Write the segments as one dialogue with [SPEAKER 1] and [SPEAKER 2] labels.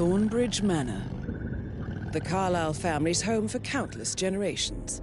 [SPEAKER 1] Thornbridge Manor, the Carlyle family's home for countless generations.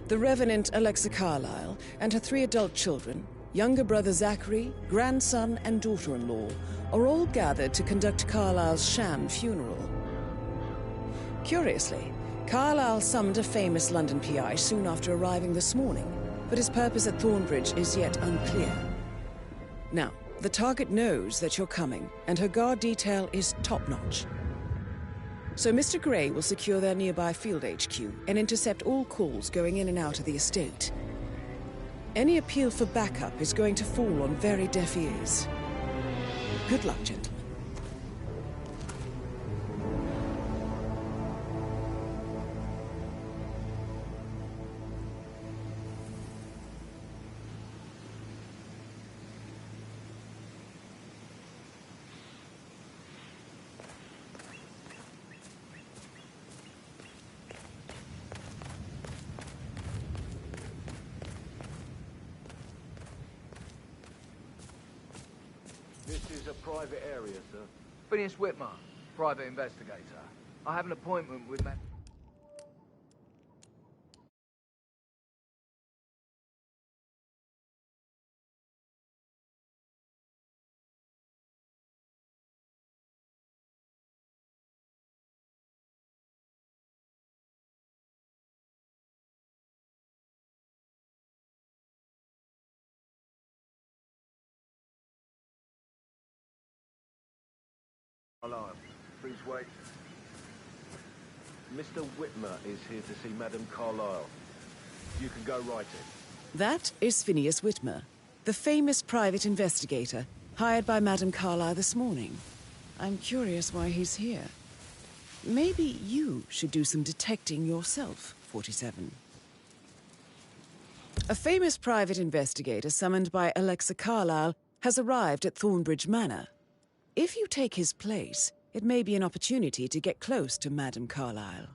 [SPEAKER 1] The Revenant Alexa Carlyle and her 3 adult children, younger brother Zachary, grandson and daughter-in-law, are all gathered to conduct Carlyle's sham funeral. Curiously, Carlyle summoned a famous London PI soon after arriving this morning, but his purpose at Thornbridge is yet unclear. Now, the target knows that you're coming, and her guard detail is top-notch. So Mr. Gray will secure their nearby field HQ and intercept all calls going in and out of the estate. Any appeal for backup is going to fall on very deaf ears. Good luck, gentlemen.
[SPEAKER 2] This is a private area, sir.
[SPEAKER 3] Phineas Whitmer, private investigator. I have an appointment with Matt.
[SPEAKER 2] Hello. Please wait. Mr. Whitmer is here to see Madame Carlyle. You can go right in.
[SPEAKER 1] That is Phineas Whitmer, the famous private investigator hired by Madame Carlyle this morning. I'm curious why he's here. Maybe you should do some detecting yourself, 47. A famous private investigator summoned by Alexa Carlyle has arrived at Thornbridge Manor. If you take his place, it may be an opportunity to get close to Madame Carlyle.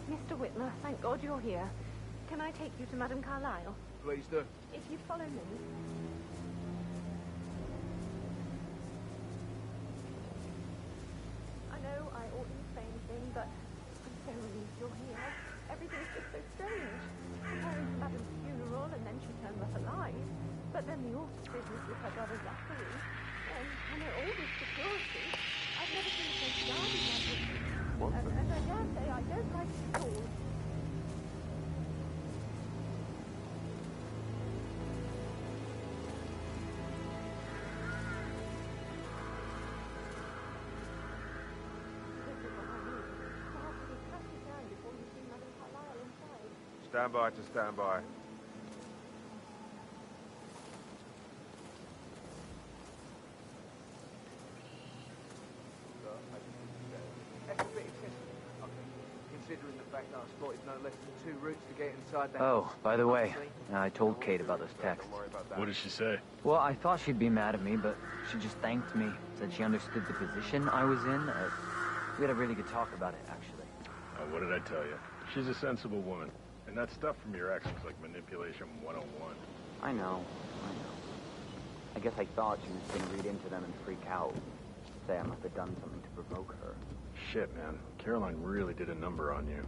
[SPEAKER 4] Mr. Whitmer, thank God you're here. Can I take you to Madame Carlyle?
[SPEAKER 3] Please do.
[SPEAKER 4] If you follow me. I know I oughtn't say anything, but I'm so relieved you're here. Everything's just so strange. Preparing for Madame's funeral, and then she turned up alive. But then the awful business with her brother Zachary. And all this security. I've never seen a place guarded like this. And I dare say I don't like it at all. This is what I need. Perhaps we track it down before you see Madame Carlyle inside.
[SPEAKER 5] Stand by to stand by.
[SPEAKER 3] Considering the fact that I spotted no less than 2 routes to get inside the
[SPEAKER 6] Oh,
[SPEAKER 3] house.
[SPEAKER 6] by the way, I told Kate about this text.
[SPEAKER 5] What did she say?
[SPEAKER 6] Well, I thought she'd be mad at me, but she just thanked me. Said she understood the position I was in. We had a really good talk about it, actually.
[SPEAKER 5] What did I tell you? She's a sensible woman. And that stuff from your ex was like manipulation 101.
[SPEAKER 6] I know. I guess I thought she was going to read into them and freak out. Say I must have done something to provoke her.
[SPEAKER 5] Shit, man. Caroline really did a number on you.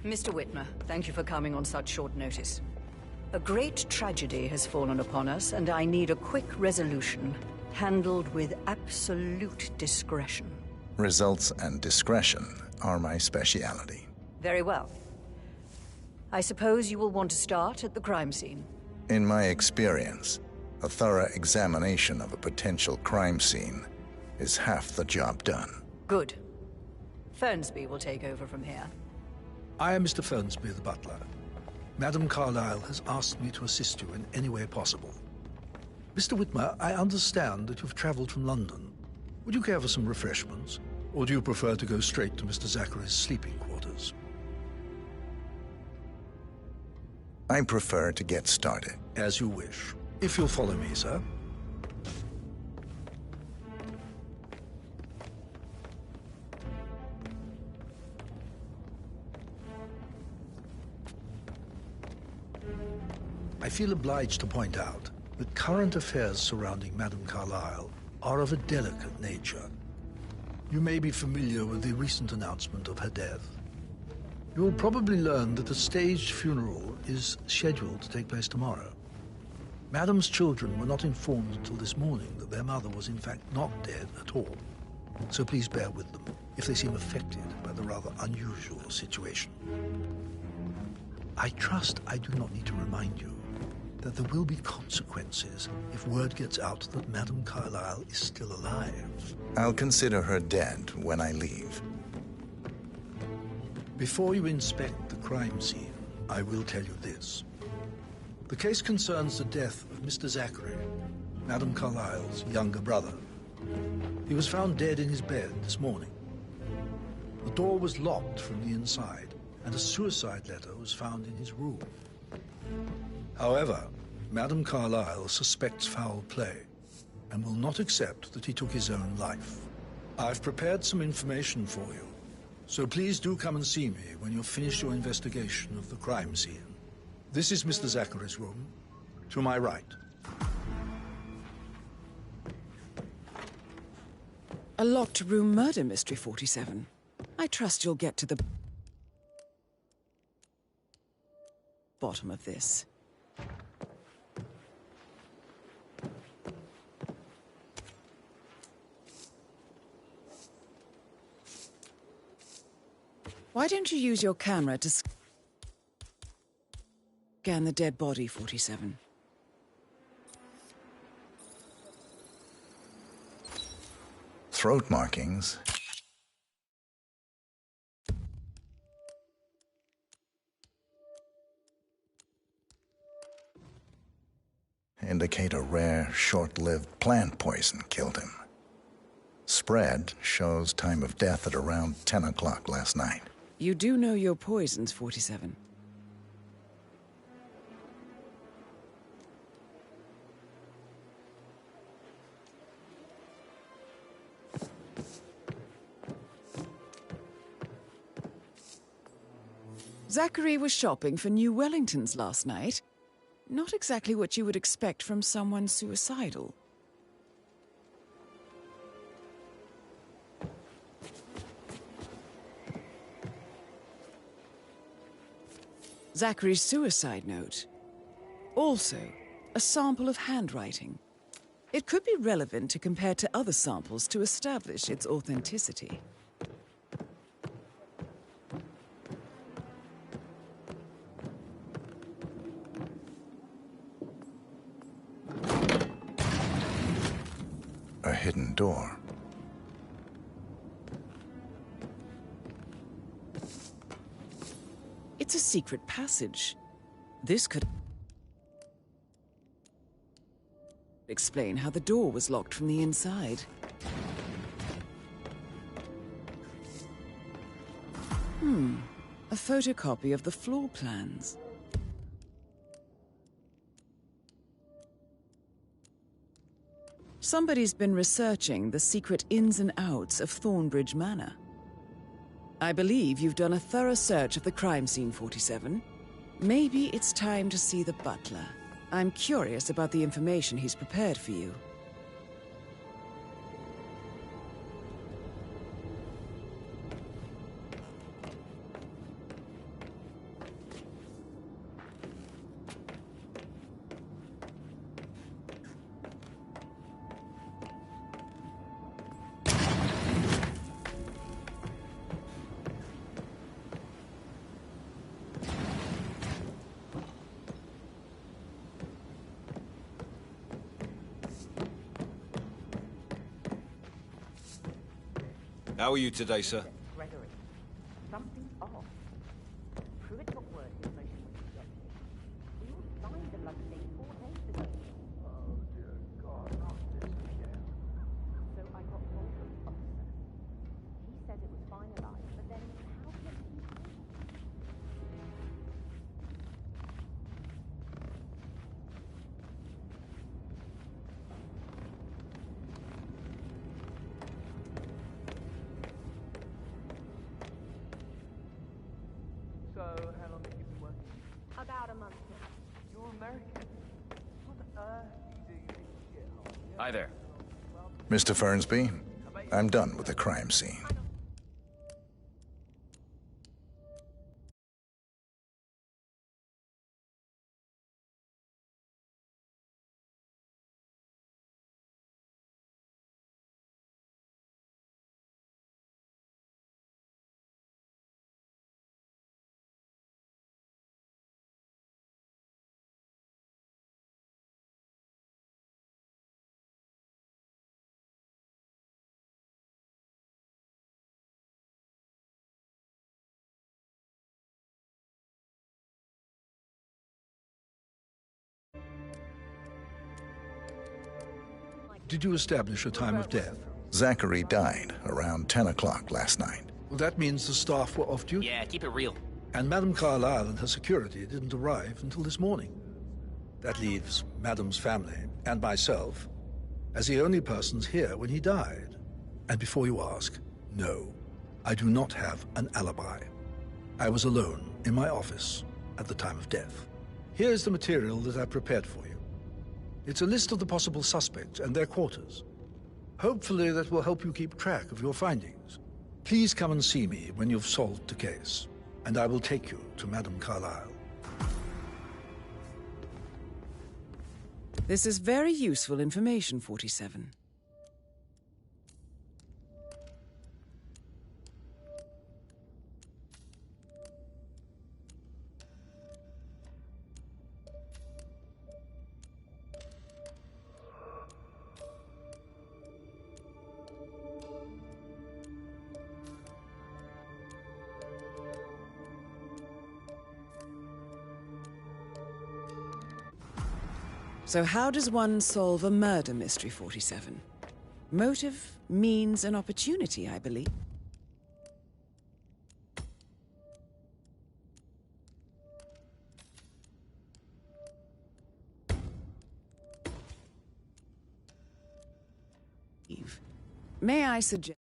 [SPEAKER 1] Mr. Whitmer, thank you for coming on such short notice. A great tragedy has fallen upon us, and I need a quick resolution, handled with absolute discretion.
[SPEAKER 7] Results and discretion are my speciality.
[SPEAKER 1] Very well. I suppose you will want to start at the crime scene.
[SPEAKER 7] In my experience, a thorough examination of a potential crime scene is half the job done.
[SPEAKER 1] Good. Fernsby will take over from here.
[SPEAKER 8] I am Mr. Fernsby, the butler. Madam Carlyle has asked me to assist you in any way possible. Mr. Whitmer, I understand that you've traveled from London. Would you care for some refreshments? Or do you prefer to go straight to Mr. Zachary's sleeping quarters?
[SPEAKER 7] I prefer to get started.
[SPEAKER 8] As you wish. If you'll follow me, sir. I feel obliged to point out that current affairs surrounding Madame Carlyle are of a delicate nature. You may be familiar with the recent announcement of her death. You will probably learn that a staged funeral is scheduled to take place tomorrow. Madame's children were not informed until this morning that their mother was in fact not dead at all. So please bear with them if they seem affected by the rather unusual situation. I trust I do not need to remind you that there will be consequences if word gets out that Madame Carlyle is still alive.
[SPEAKER 7] I'll consider her dead when I leave.
[SPEAKER 8] Before you inspect the crime scene, I will tell you this. The case concerns the death of Mr. Zachary, Madame Carlyle's younger brother. He was found dead in his bed this morning. The door was locked from the inside, and a suicide letter was found in his room. However, Madame Carlyle suspects foul play and will not accept that he took his own life. I've prepared some information for you, so please do come and see me when you've finished your investigation of the crime scene. This is Mr. Zachary's room, to my right.
[SPEAKER 1] A locked room murder mystery, 47. I trust you'll get to the bottom of this. Why don't you use your camera to scan the dead body, 47?
[SPEAKER 7] Throat markings. Indicate a rare, short-lived plant poison killed him. Spread shows time of death at around 10 o'clock last night.
[SPEAKER 1] You do know your poisons, 47. Zachary was shopping for new Wellingtons last night. Not exactly what you would expect from someone suicidal. Zachary's suicide note. Also, a sample of handwriting. It could be relevant to compare to other samples to establish its authenticity.
[SPEAKER 7] A hidden door.
[SPEAKER 1] It's a secret passage. This could explain how the door was locked from the inside. A photocopy of the floor plans. Somebody's been researching the secret ins and outs of Thornbridge Manor. I believe you've done a thorough search of the crime scene, 47. Maybe it's time to see the butler. I'm curious about the information he's prepared for you.
[SPEAKER 9] How are you today, sir?
[SPEAKER 10] Gregory, something's off. Pruitt got word his motion was rejected. We all signed the bloody thing 4 days ago.
[SPEAKER 3] Oh, dear God, not this again.
[SPEAKER 10] So I got hold of the officer. He said it was finalized, but then how can he do?
[SPEAKER 3] So, how long have you been working?
[SPEAKER 4] About a month now.
[SPEAKER 3] You're American. What on earth do you do in this shithole?
[SPEAKER 6] Hi there.
[SPEAKER 7] Mr. Fernsby, I'm done with the crime scene.
[SPEAKER 8] Did you establish a time of death?
[SPEAKER 7] Zachary died around 10 o'clock last night.
[SPEAKER 8] Well, that means the staff were off duty.
[SPEAKER 11] Yeah, keep it real.
[SPEAKER 8] And Madame Carlyle and her security didn't arrive until this morning. That leaves Madame's family and myself as the only persons here when he died. And before you ask, no, I do not have an alibi. I was alone in my office at the time of death. Here's the material that I prepared for you. It's a list of the possible suspects and their quarters. Hopefully that will help you keep track of your findings. Please come and see me when you've solved the case, and I will take you to Madame Carlyle.
[SPEAKER 1] This is very useful information, 47. So how does one solve a murder mystery, 47? Motive, means, and opportunity, I believe. May I suggest...